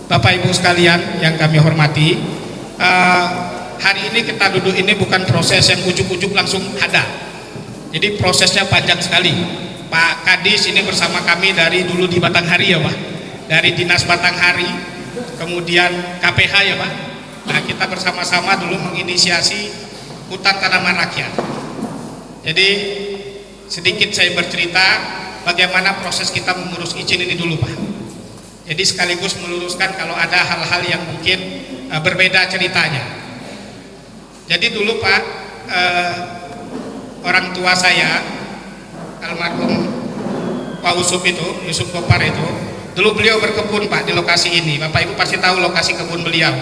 Bapak Ibu sekalian yang kami hormati, hari ini kita duduk ini bukan proses yang ujuk-ujuk langsung ada. Jadi prosesnya panjang sekali. Pak Kadis ini bersama kami dari dulu di Batanghari ya Pak, dari Dinas Batanghari, kemudian KPH ya Pak. Nah kita bersama-sama dulu menginisiasi hutan tanaman rakyat. Jadi sedikit saya bercerita bagaimana proses kita mengurus izin ini dulu Pak. Jadi sekaligus meluruskan kalau ada hal-hal yang mungkin berbeda ceritanya. Jadi dulu Pak, orang tua saya almarhum Pak Yusuf Kopar itu, dulu beliau berkebun Pak di lokasi ini. Bapak Ibu pasti tahu lokasi kebun beliau.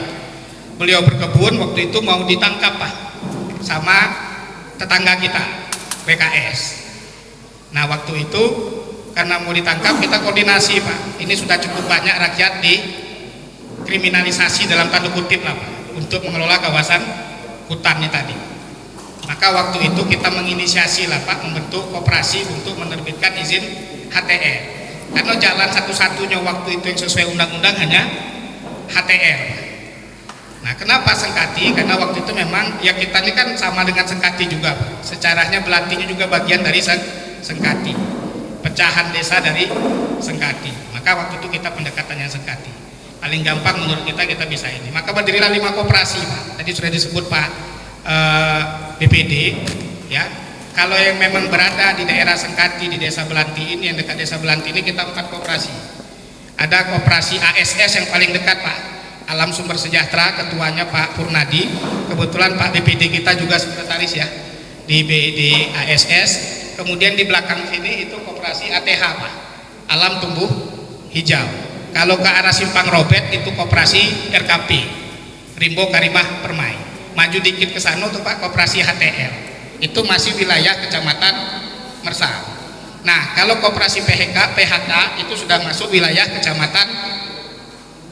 Beliau berkebun waktu itu mau ditangkap Pak sama tetangga kita PKS. Nah waktu itu karena mau ditangkap kita koordinasi Pak, ini sudah cukup banyak rakyat dikriminalisasi dalam tanda kutip lah Pak, untuk mengelola kawasan hutan ini tadi. Maka waktu itu kita menginisiasi lah Pak, membentuk koperasi untuk menerbitkan izin HTR, karena jalan satu-satunya waktu itu yang sesuai undang-undang hanya HTR. Nah kenapa Sengkati? Karena waktu itu memang ya kita ini kan sama dengan Sengkati juga Pak, sejarahnya Belantinya juga bagian dari Sengkati, pecahan desa dari Sengkati. Maka waktu itu kita pendekatannya Sengkati. Paling gampang menurut kita bisa ini. Maka berdirilah 5 koperasi Pak. Tadi sudah disebut Pak BPD ya. Kalau yang memang berada di daerah Sengkati, di desa Belanti ini, yang dekat desa Belanti ini, kita 4 koperasi. Ada koperasi ASS yang paling dekat Pak, Alam Sumber Sejahtera, ketuanya Pak Purnadi. Kebetulan Pak BPD kita juga sekretaris ya di BD ASS. Kemudian di belakang sini itu koperasi ATH Pak, Alam Tumbuh Hijau. Kalau ke arah Simpang Robet itu koperasi RKP, Rimbo Karimah Permai. Maju dikit ke sana tuh Pak, koperasi HTR. Itu masih wilayah Kecamatan Mersal. Nah kalau koperasi PHK itu sudah masuk wilayah Kecamatan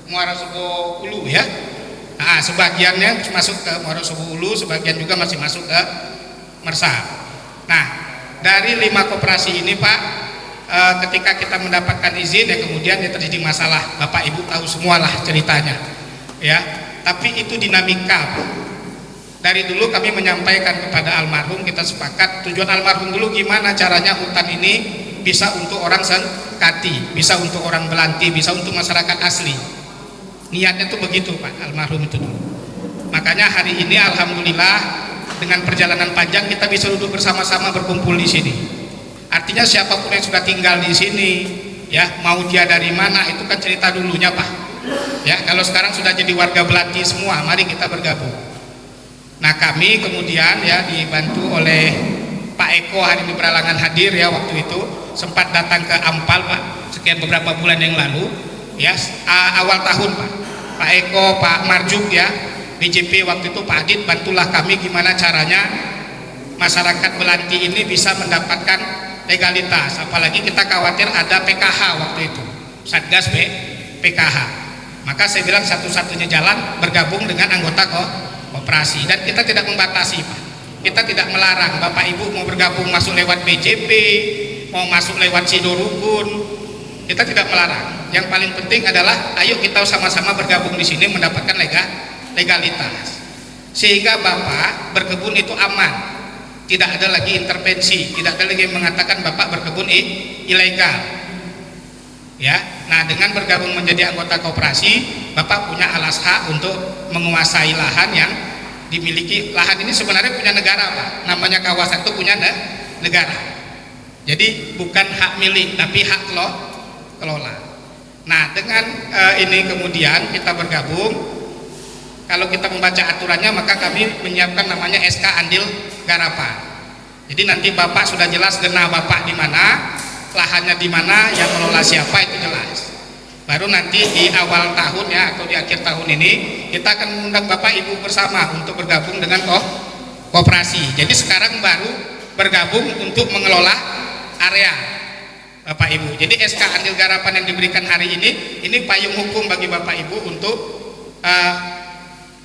Muara Subo Ulu ya. Nah sebagiannya masuk ke Muara Subo Ulu, sebagian juga masih masuk ke Mersal. Nah dari 5 koperasi ini Pak, ketika kita mendapatkan izin ya kemudian ya terjadi masalah, Bapak Ibu tahu semualah ceritanya ya. Tapi itu dinamika Pak. Dari dulu kami menyampaikan kepada almarhum, kita sepakat tujuan almarhum dulu gimana caranya hutan ini bisa untuk orang Sengkati, bisa untuk orang Belanti, bisa untuk masyarakat asli. Niatnya tuh begitu Pak almarhum itu dulu. Makanya hari ini alhamdulillah dengan perjalanan panjang kita bisa duduk bersama-sama berkumpul di sini. Artinya siapapun yang sudah tinggal di sini ya, mau dia dari mana itu kan cerita dulunya Pak ya. Kalau sekarang sudah jadi warga Belanti semua, mari kita bergabung. Nah kami kemudian ya dibantu oleh Pak Eko, hari ini beralangan hadir ya, waktu itu sempat datang ke Ampal Pak sekian beberapa bulan yang lalu ya, awal tahun Pak Eko, Pak Marjuk ya, BJP waktu itu Pak Adit bantulah kami gimana caranya masyarakat Belanti ini bisa mendapatkan legalitas, apalagi kita khawatir ada PKH waktu itu, Satgas PKH. Maka saya bilang satu-satunya jalan bergabung dengan anggota koperasi, dan kita tidak membatasi Pak, kita tidak melarang. Bapak Ibu mau bergabung masuk lewat BJP, mau masuk lewat Sidorukun, kita tidak melarang. Yang paling penting adalah ayo kita sama-sama bergabung di sini mendapatkan legalitas, sehingga Bapak berkebun itu aman, tidak ada lagi intervensi, tidak ada lagi mengatakan Bapak berkebun ilegal ya. Nah dengan bergabung menjadi anggota koperasi, Bapak punya alas hak untuk menguasai lahan yang dimiliki. Lahan ini sebenarnya punya negara Pak, namanya kawasan itu punya negara, jadi bukan hak milik tapi hak kelola. Nah dengan ini kemudian kita bergabung. Kalau kita membaca aturannya maka kami menyiapkan namanya SK Andil Garapan. Jadi nanti Bapak sudah jelas genah Bapak di mana, lahannya di mana, yang mengelola siapa itu jelas. Baru nanti di awal tahun ya atau di akhir tahun ini kita akan mengundang Bapak Ibu bersama untuk bergabung dengan koperasi. Jadi sekarang baru bergabung untuk mengelola area Bapak Ibu. Jadi SK Andil Garapan yang diberikan hari ini payung hukum bagi Bapak Ibu untuk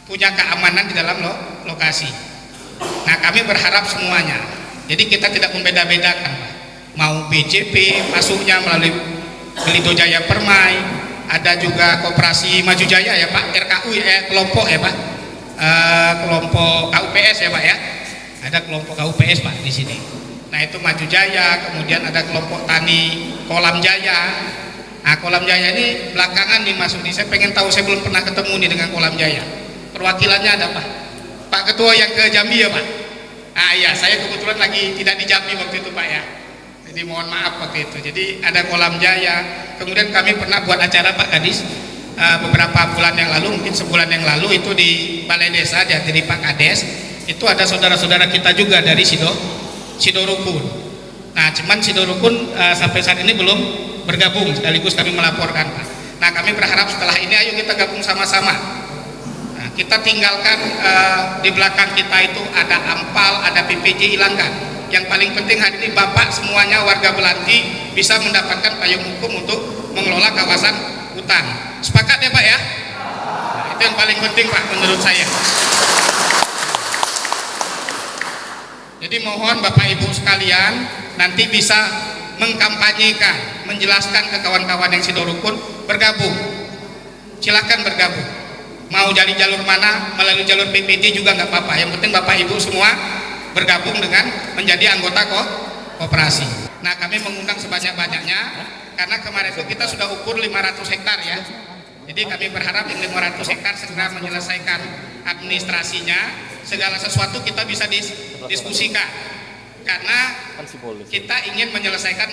punya keamanan di dalam lokasi. Nah kami berharap semuanya, jadi kita tidak membeda-bedakan Pak. Mau BJP masuknya melalui Pelito Jaya Permai, ada juga Koperasi Maju Jaya ya Pak, RKU ya, kelompok ya Pak, kelompok KUPS ya Pak ya, ada kelompok KUPS Pak di sini. Nah itu Maju Jaya, kemudian ada kelompok tani Kolam Jaya. Nah Kolam Jaya ini belakangan nih masuk nih, saya pengen tahu, saya belum pernah ketemu nih dengan Kolam Jaya. Perwakilannya ada Pak Ketua yang ke Jambi ya Pak. Ah iya, saya kebetulan lagi tidak di Jambi waktu itu Pak ya. Jadi mohon maaf waktu itu. Jadi ada Kolam Jaya. Kemudian kami pernah buat acara Pak Kadis beberapa bulan yang lalu, mungkin sebulan yang lalu itu di Balai Desa jadi Pak Kades. Itu ada saudara-saudara kita juga dari Sidorukun. Nah, cuman Sidorukun sampai saat ini belum bergabung. Sekaligus kami melaporkan Pak. Nah, kami berharap setelah ini ayo kita gabung sama-sama. Nah, kita tinggalkan di belakang kita itu ada Ampal, ada PPJ hilangkan. Yang paling penting hari ini Bapak semuanya warga Belanti bisa mendapatkan payung hukum untuk mengelola kawasan hutan. Sepakat ya Pak ya? Nah, itu yang paling penting Pak menurut saya. Jadi mohon Bapak Ibu sekalian nanti bisa mengkampanyekan, menjelaskan ke kawan-kawan yang Sidorukun bergabung. Silahkan bergabung. Mau dari jalur mana, melalui jalur PPJ juga nggak apa-apa. Yang penting Bapak Ibu semua bergabung dengan menjadi anggota koperasi. Nah kami mengundang sebanyak-banyaknya karena kemarin itu kita sudah ukur 500 hektar ya. Jadi kami berharap yang 500 hektar segera menyelesaikan administrasinya, segala sesuatu kita bisa diskusikan karena kita ingin menyelesaikan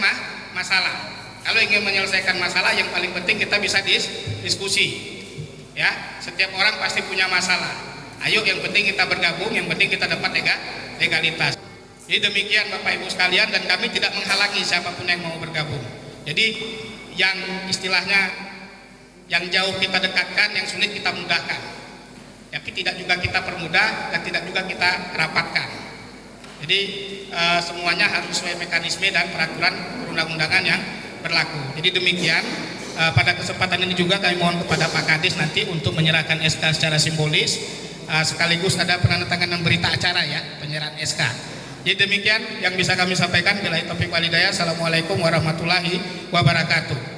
masalah. Kalau ingin menyelesaikan masalah yang paling penting kita bisa diskusi ya. Setiap orang pasti punya masalah. Ayo yang penting kita bergabung, yang penting kita dapat legalitas. Jadi demikian Bapak Ibu sekalian, dan kami tidak menghalangi siapapun yang mau bergabung. Jadi yang istilahnya yang jauh kita dekatkan, yang sulit kita mudahkan. Tapi tidak juga kita permudah dan tidak juga kita rapatkan. Jadi semuanya harus sesuai mekanisme dan peraturan perundang-undangan yang berlaku. Jadi demikian. Pada kesempatan ini juga kami mohon kepada Pak Kadis nanti untuk menyerahkan SK secara simbolis. Sekaligus ada penandatanganan berita acara ya, penyerahan SK. Jadi demikian yang bisa kami sampaikan. Billahi taufiq wal hidayah. Assalamualaikum warahmatullahi wabarakatuh.